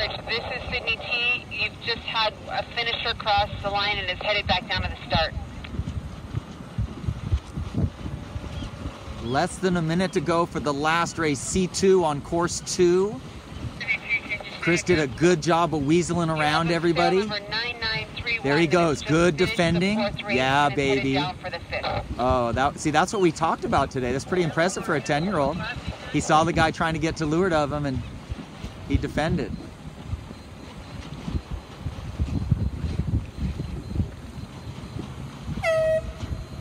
Rich, this is Sydney T. You've just had a finisher cross the line and is headed back down to the start. Less than a minute to go for the last race, C2 on course 2. Chris did a good job of weaseling around everybody. There he goes, good defending. Yeah, baby. Oh, that's what we talked about today. That's pretty impressive for a 10-year-old. He saw the guy trying to get to leeward of him and he defended.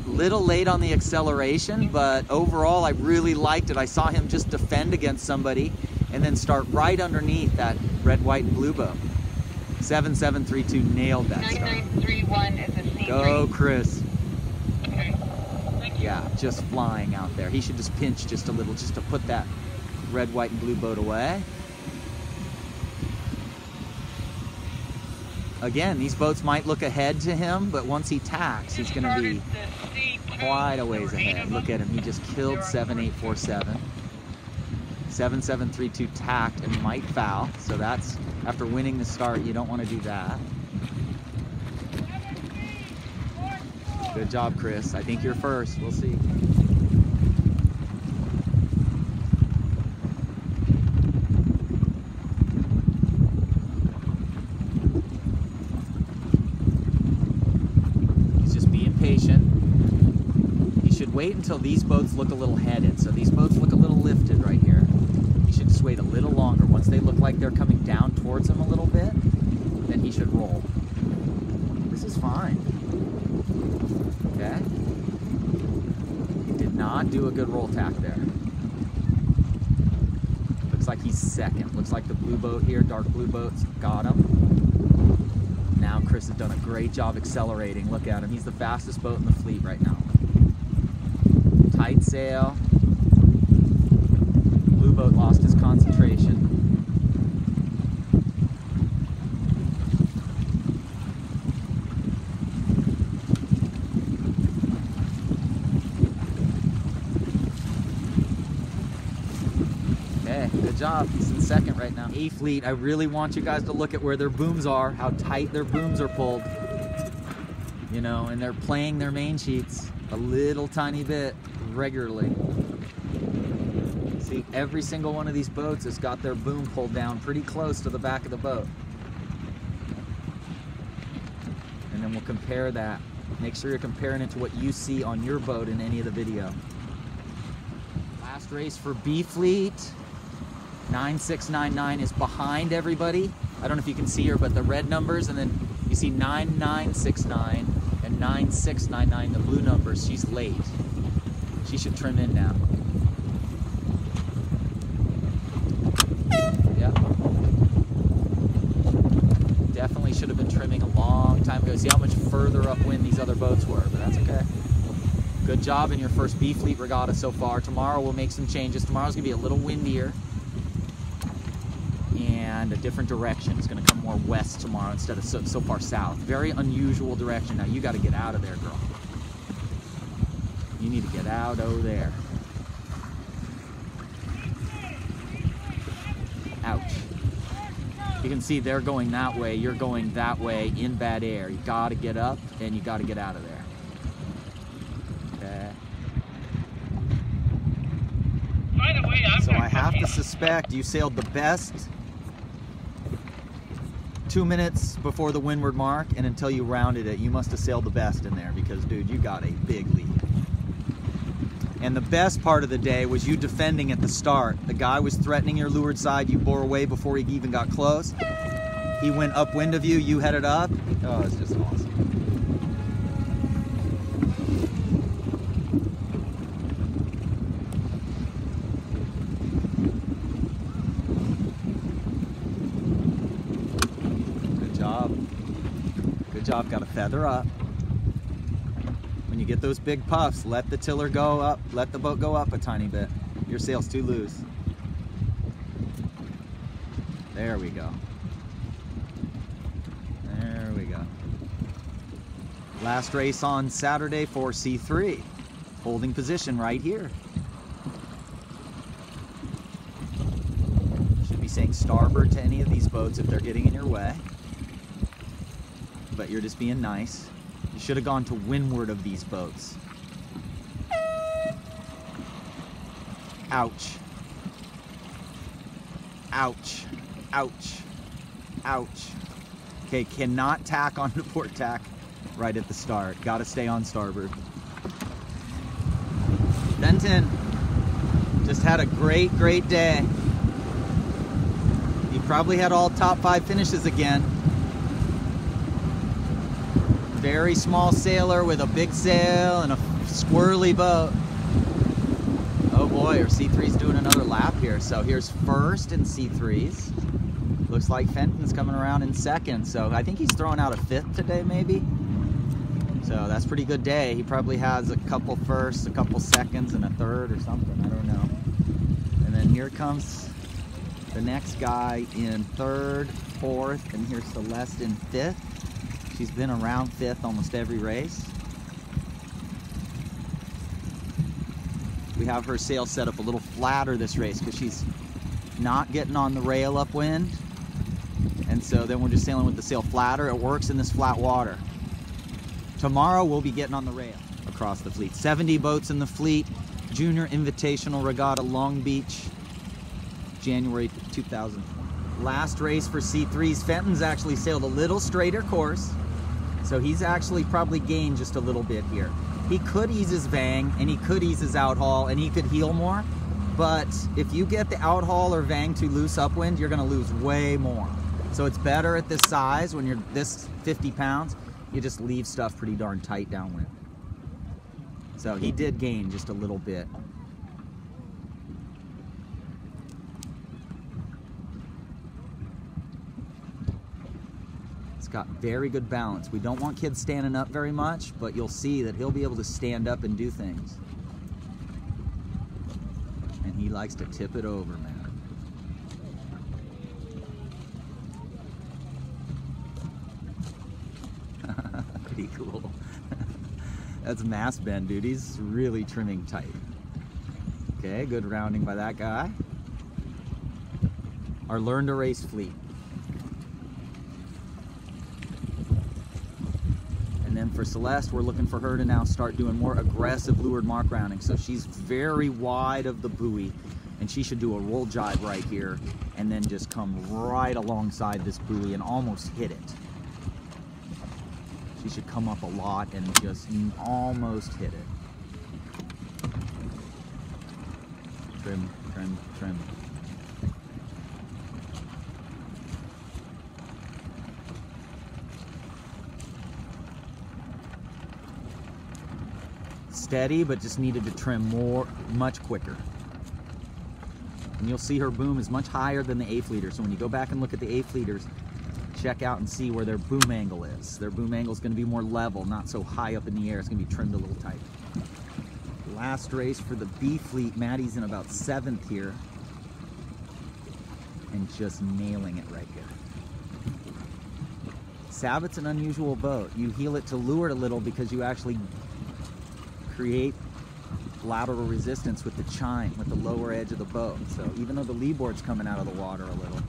Little late on the acceleration, but overall I really liked it. I saw him just defend against somebody and then start right underneath that red, white, and blue boat. 7732 nailed that start. 9931 is a C3. Go, Chris. Okay. Yeah, just flying out there. He should just pinch just a little just to put that red, white, and blue boat away. Again, these boats might look ahead to him, but once he tacks, he's going to be quite a ways ahead. Look at him. He just killed 7847. 7732 tacked and might foul. So that's, after winning the start, you don't want to do that. Good job, Chris. I think you're first. We'll see. Wait until these boats look a little headed. So these boats look a little lifted right here. You should just wait a little longer. Once they look like they're coming down towards him a little bit, then he should roll. This is fine. Okay? He did not do a good roll tack there. Looks like he's second. Looks like the blue boat here, dark blue boat's got him. Now Chris has done a great job accelerating. Look at him. He's the fastest boat in the fleet right now. Tight sail. Blue boat lost his concentration. Okay, good job. He's in second right now. A fleet, I really want you guys to look at where their booms are, how tight their booms are pulled. You know, and they're playing their main sheets a little tiny bit regularly. See, every single one of these boats has got their boom pulled down pretty close to the back of the boat. And then we'll compare that. Make sure you're comparing it to what you see on your boat in any of the video. Last race for B Fleet. 9699 is behind everybody. I don't know if you can see her, but the red numbers, and then you see 9969 and 9699, the blue numbers. She's late. She should trim in now. Yeah. Definitely should have been trimming a long time ago. See how much further upwind these other boats were, but that's okay. Good job in your first B Fleet regatta so far. Tomorrow we'll make some changes. Tomorrow's gonna be a little windier and a different direction. It's gonna come more west tomorrow instead of so far south. Very unusual direction. Now you gotta get out of there, girl. You need to get out over there. Ouch. You can see they're going that way, you're going that way in bad air. You gotta get up and you gotta get out of there. Okay. By the way, so I have to suspect you sailed the best 2 minutes before the windward mark, and until you rounded it, you must have sailed the best in there because, dude, you got a big lead. And the best part of the day was you defending at the start. The guy was threatening your leeward side. You bore away before he even got close. He went upwind of you. You headed up. Oh, it's just awesome. Good job. Good job. Got a feather up. When you get those big puffs, let the tiller go up, let the boat go up a tiny bit. Your sail's too loose. There we go. There we go. Last race on Saturday for C3. Holding position right here. Should be saying starboard to any of these boats if they're getting in your way. But you're just being nice. You should have gone to windward of these boats. Ouch. Ouch. Ouch. Ouch. Okay, cannot tack onto port tack right at the start. Gotta stay on starboard. Benton just had a great day. He probably had all top 5 finishes again. Very small sailor with a big sail and a squirrely boat. Oh boy, our C3's doing another lap here. So here's first in C3s. Looks like Fenton's coming around in second. So I think he's throwing out a 5th today, maybe. So that's a pretty good day. He probably has a couple firsts, a couple seconds, and a 3rd or something. I don't know. And then here comes the next guy in 3rd, 4th, and here's Celeste in 5th. She's been around 5th almost every race. We have her sail set up a little flatter this race because she's not getting on the rail upwind. And so then we're just sailing with the sail flatter. It works in this flat water. Tomorrow we'll be getting on the rail across the fleet. 70 boats in the fleet. Junior Invitational Regatta Long Beach, January 2020. Last race for C3s. Fenton's actually sailed a little straighter course. So he's actually probably gained just a little bit here. He could ease his vang and he could ease his outhaul and he could heel more. But if you get the outhaul or vang too loose upwind, you're gonna lose way more. So it's better at this size, when you're this 50 pounds, you just leave stuff pretty darn tight downwind. So he did gain just a little bit. It's got very good balance. We don't want kids standing up very much, but you'll see that he'll be able to stand up and do things. And he likes to tip it over, man. Pretty cool. That's mass bend, dude. He's really trimming tight. Okay, good rounding by that guy. Our learn to race fleet. And then for Celeste, we're looking for her to now start doing more aggressive leeward mark rounding. So she's very wide of the buoy, and she should do a roll jibe right here and then just come right alongside this buoy and almost hit it. She should come up a lot and just almost hit it. Trim, trim, trim. Steady, but just needed to trim much quicker. And you'll see her boom is much higher than the A-fleeter. So when you go back and look at the A-fleeters, check out and see where their boom angle is. Their boom angle is going to be more level, not so high up in the air. It's going to be trimmed a little tight. Last race for the B fleet. Maddie's in about 7th here. And just nailing it right here. Sabot's an unusual boat. You heel it to leeward a little because you actually create lateral resistance with the chine, with the lower edge of the boat. So even though the lee board's coming out of the water a little.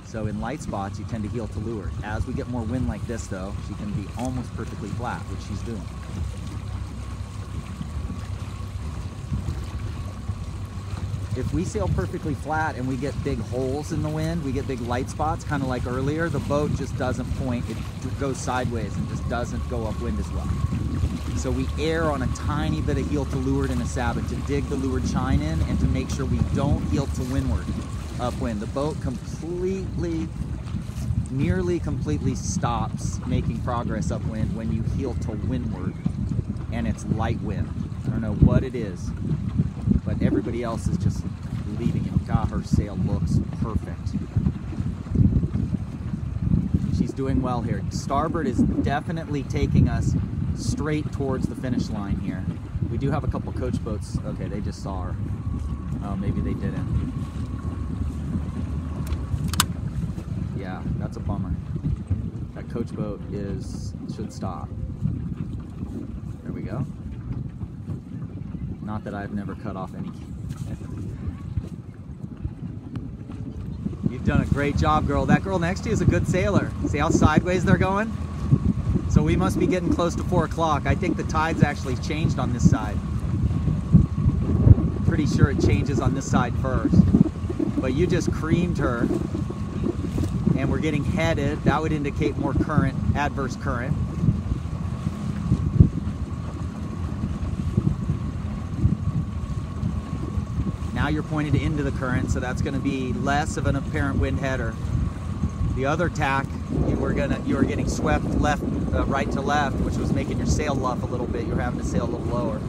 So in light spots, you tend to heel to leeward. As we get more wind like this though, she can be almost perfectly flat, which she's doing. If we sail perfectly flat and we get big holes in the wind, we get big light spots, kind of like earlier, the boat just doesn't point, it goes sideways and just doesn't go upwind as well. So we err on a tiny bit of heel to leeward in a Sabot to dig the leeward chine in and to make sure we don't heel to windward upwind. The boat nearly completely stops making progress upwind when you heel to windward and it's light wind. I don't know what it is, but everybody else is just leaving it. God, her sail looks perfect. She's doing well here. Starboard is definitely taking us straight towards the finish line here. We do have a couple coach boats. Okay, they just saw her. Oh, maybe they didn't. Yeah, that's a bummer. That coach boat should stop. There we go. Not that I've never cut off any. You've done a great job, girl. That girl next to you is a good sailor. See how sideways they're going? So we must be getting close to 4 o'clock. I think the tide's actually changed on this side. Pretty sure it changes on this side first. But you just creamed her. And we're getting headed. That would indicate more current, adverse current. Now you're pointed into the current, so that's going to be less of an apparent wind header. The other tack, you were getting swept left, right to left, which was making your sail luff a little bit. You're having to sail a little lower.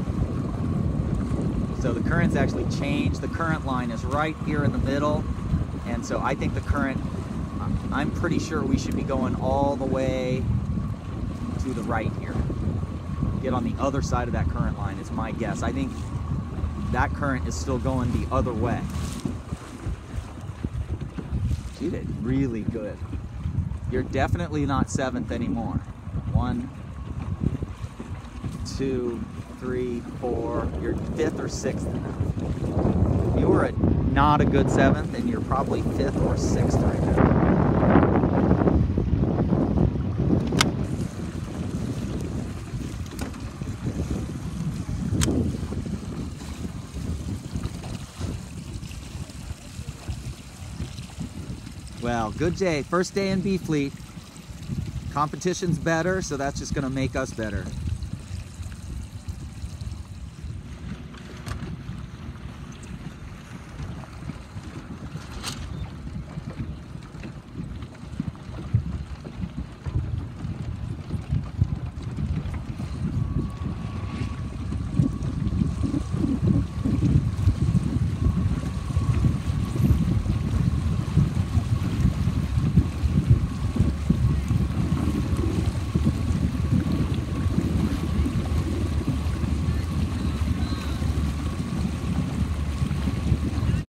So the current's actually changed. The current line is right here in the middle, and so I think the current, I'm pretty sure we should be going all the way to the right here. Get on the other side of that current line is my guess. I think that current is still going the other way. You did really good. You're definitely not 7th anymore. 1, 2, 3, 4. You're 5th or 6th now. You were not a good 7th, and you're probably 5th or 6th right now. Well, good day. First day in B Fleet. Competition's better, so that's just going to make us better.